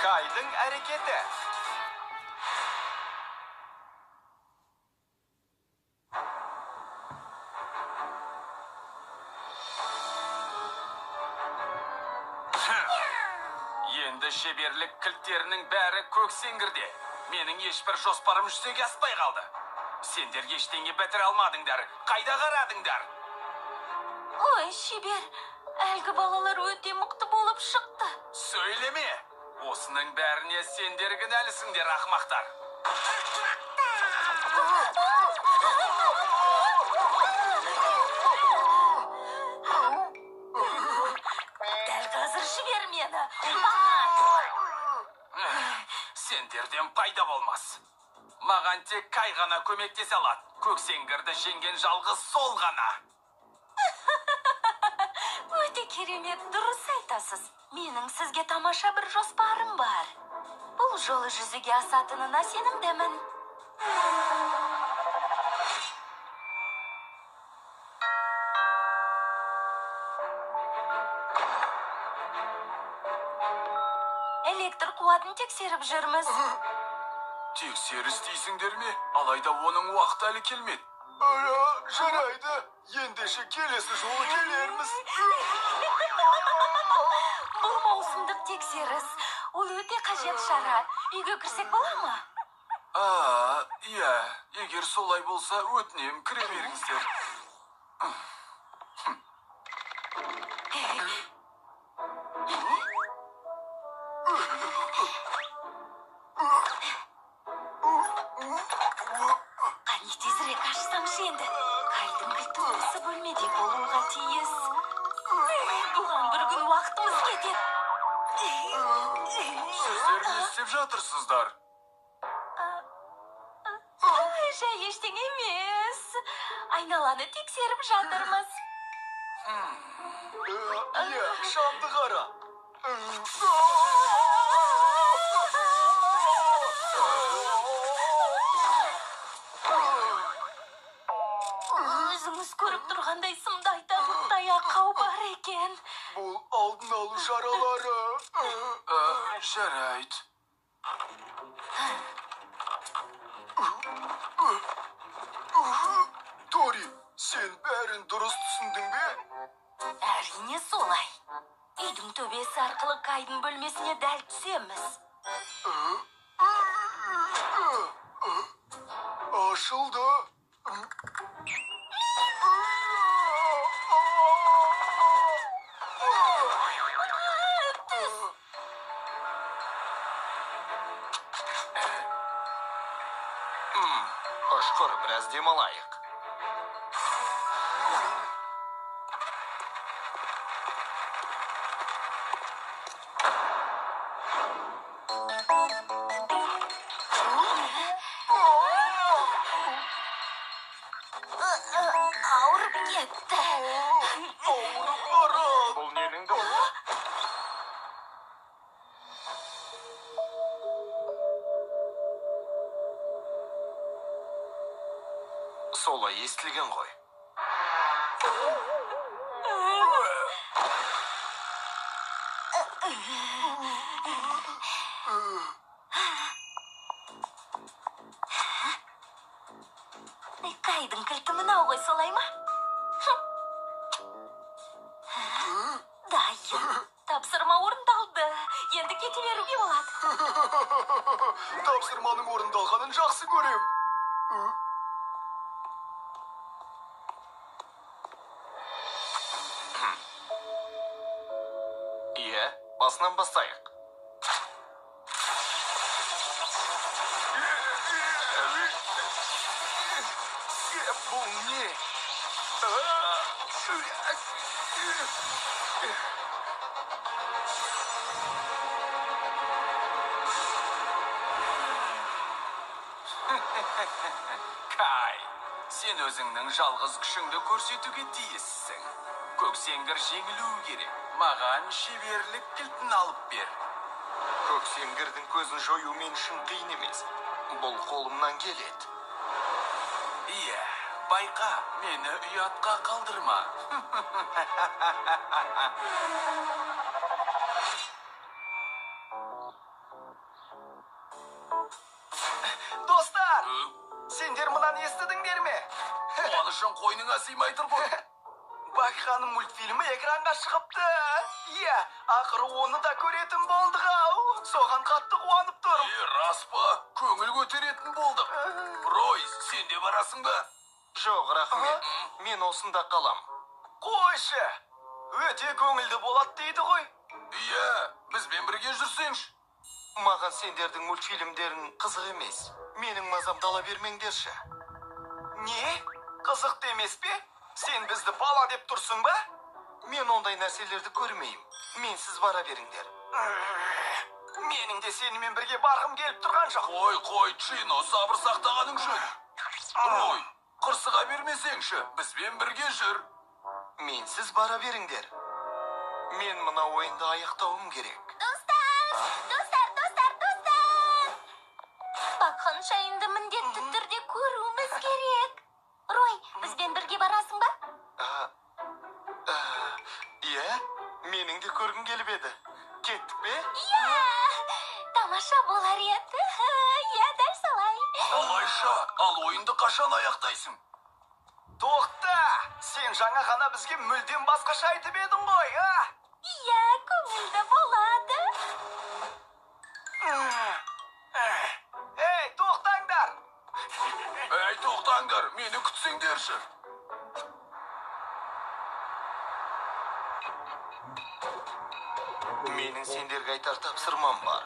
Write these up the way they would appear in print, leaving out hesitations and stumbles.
Кайдың әрекеті. Енді шеберлік кілттерінің бәрі Көксеңгірде. Менің ешбір жоспарым жүзеге аспай қалды. Сендер ештеңе бітіре алмадыңдар. Қайда қарадыңдар? Ой, шебер, әлгі балалар өте мықты болып шықты. Сөйлеме. Осының бәріне сендер кінәлісіңдер, ақмақтар. Дәл қазір жібер мені. Сендерден пайда болмас. Маған тек Кай ғана көмектесе алады. Көксеңгірді жеңген жалғыз сол ғана. Өте керемет, дұрыс айтасыз. Менің сізге тамаша бір жоспарым бар. Бұл жолы жүзеге асатынына сенімдемін. Электр қуатын тексеріп жүрміз. Тексеріс дейсіңдер ме? Алайда оның уақыты әлі келмеді. Жарайды. Ендеше келесі жолы келерміз. Бұл маусымдық тексеріс. Ол өте қажет шара. Үйге кірсек бола ма? Иә. Егер солай болса, өтінем, кіре беріңіздер. Қане тезірек ашсаңшы енді. Кайдың кілті осы бөлмеде болуға тиіс. Бұған бір күн уақытымыз кетеді. Сіздер не істеп жатырсыздар? Жай ештеңе емес. Айналаны тексеріп жатырмыз. Иә, шамды қара. Өзіңіз көріп тұрғандай сымды айтарлықтай ақау бар екен. Бұл алдын алу шаралары. Жарайды. Тори, сен бәрін дұрыс түсіндің бе? Әрине солай. Үйдің төбесі арқылы Кайдың бөлмесіне дәл түсеміз. Ашылды. Ашқыр, біраз демалайық. Ауырып кетті. Ауырып барады. Бұл ненің дұрысы? Солай естілген ғой. Кайдың кілті мынау ғой, солай ма? Дайын. Тапсырма орындалды. Енді кете беруге болады. Тапсырманың орындалғанын жақсы көрем. Иә, басынан бастайық. Бұл не? Кай, сен өзіңнің жалғыз күшіңді көрсетуге тиіссің. Көксеңгір жеңілу керек. Маған шеберлік кілтін алып бер. Көксеңгірдің көзін жою мен үшін қиын емес. Бұл қолымнан келеді. Иә, байқа, мені ұятқа қалдырма. Сендер мынаны естідіңдер ме? Қуанышың қойныңа сыймай тұр ғой. Баққаның мультфильмі экранға шығыпты. Иә, ақыры оны да көретін болдық ау. Соған қатты қуанып тұрмын. Рас па? Көңіл көтеретін болдық. Рой, сен де барасың ба? Жоқ, рахмет. Мен осында қалам. Қойшы, өте көңілді болады дейді ғой. Иә, бізбен бірге жүрсеңші. Маған сендердің мультфильмдерін қызық емес. Менің мазамды ала бермеңдерші. Не? Қызық емес пе? Сен бізді бала деп тұрсың ба? Мен ондай нәрселерді көрмеймін. Менсіз бара беріңдер. Менің де сенімен бірге барғым келіп тұрған жоқ. Қой, Чино, сабыр сақтағаның жөн. Ой, қырсыға бермесеңші, бізбен бірге жүр. Менсіз бара беріңдер. Мен мына ойынды аяқтауым керек. Достар! Баққан шайынды міндетті түрде көруіміз керек. Рой, бізбен бірге барасың ба? Иә, менің де көргім келіп еді. Кеттік бе? Иә, тамаша болар еді. Иә, дәл солай. Алайша, ал ойынды қашан аяқтайсың? Тоқта, сен жаңа ғана бізге мүлдем басқаша айтып едің ғой, Иә, көңілді болады. Ей, тоқтаңдар! Мені күтсеңдерші. Менің сендерге айтар тапсырмам бар.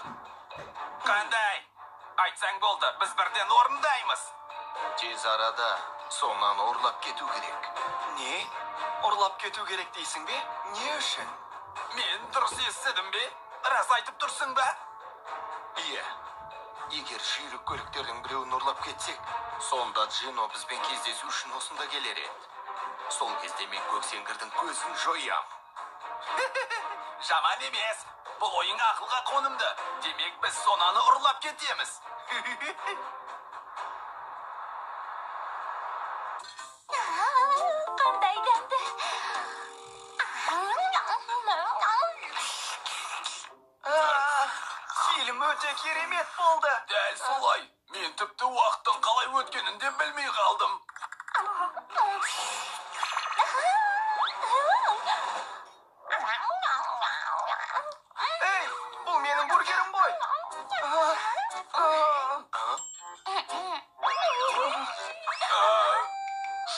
Қандай? Айтсаң болды, біз бірден орындаймыз. Тез арада сонан ұрлап кету керек. Не? Ұрлап кету керек дейсің бе? Не үшін? Мен дұрыс естідім бе? Рас айтып тұрсың ба? Иә. Егер жүйрік көліктердің біреуін ұрлап кетсек, сонда Джино бізбен кездесу үшін осында келер еді. Сол кезде мен көксеңгірдің көзін жоям. Жаман емес. Бұл ойын ақылға қонымды. Демек біз сонаны ұрлап кетеміз. Қандай дәмді. Фильм өте керемет болды. Дәл солай. Мен тіпті уақыттың қалай өткенін де білмей қалдым. Ей, бұл менің бургерім ғой.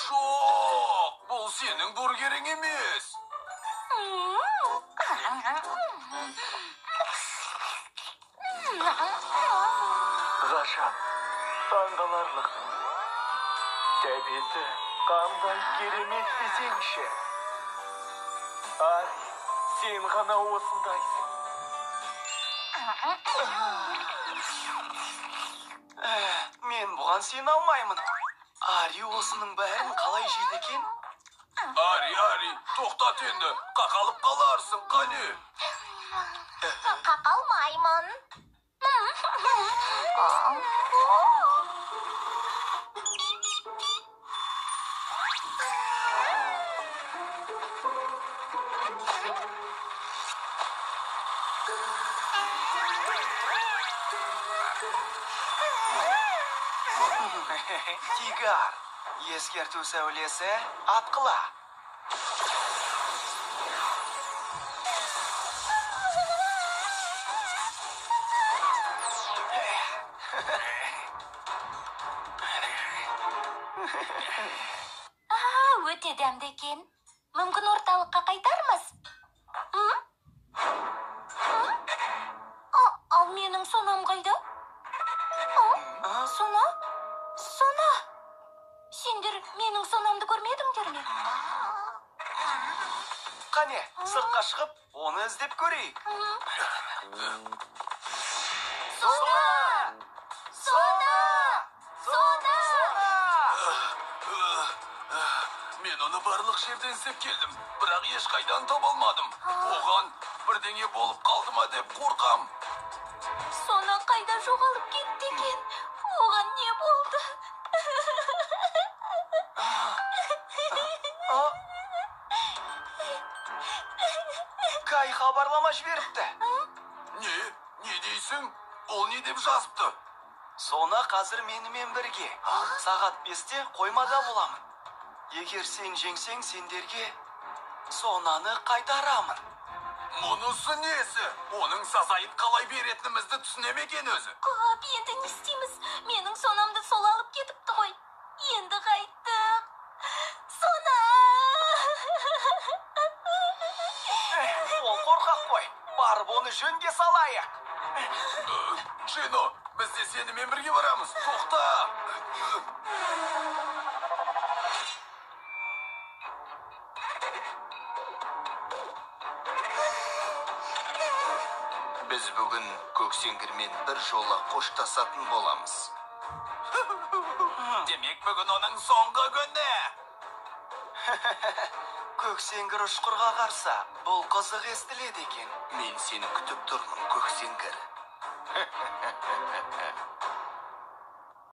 Жоқ, бұл сенің бургерің емес. Ғашап, таңғаларлық. Тәбеті қандай керемет десеңші. Ари, сен ғана осындайсың. Мен бұған сен алмаймын. Ари осының бәрін қалай жейді екен? Ари, тоқтат енді. Қақалып қаларсың, қане. Қақалмаймын. Тигар, ескерту сәулесі атқыла. Өте дәмді екен. Мүмкін орталыққа қайтармыз? Ал менің сонам қайда? Сона? Сендер менің сонамды көрмедіңдер ме? Қане, сыртқа шығып, оны іздеп көрейік. Мен оны барлық жерден іздеп келдім, бірақ ешқайдан таба алмадым. Оған бірдеңе болып қалды ма деп қорқам. Сона қайда жоғалып кетті екен? Оған не болды? Кай хабарлама жіберіпті. Не дейсің? Ол не деп жазыпты? Сона қазір менімен бірге. Сағат 5-те қоймада боламын. Егер сен жеңсең, сендерге сонаны қайтарамын. Мұнысы несі? Оның сазайын қалай беретінімізді түсінемеген өзі. Қап, енді не істейміз? Менің сонамды сол алып кетіпті ғой. Енді қайттық. Сона! Ол қорқақ қой. Барып оны жөнге салайық. Джино, біз де сенімен бірге барамыз. Тоқта! Біз бүгін көксеңгірмен бір жола қоштасатын боламыз. Демек бүгін оның соңғы күні. Көксеңгір ұшқырға қарса, бұл қызық естіледі екен. Мен сені күтіп тұрмын, көксеңгір.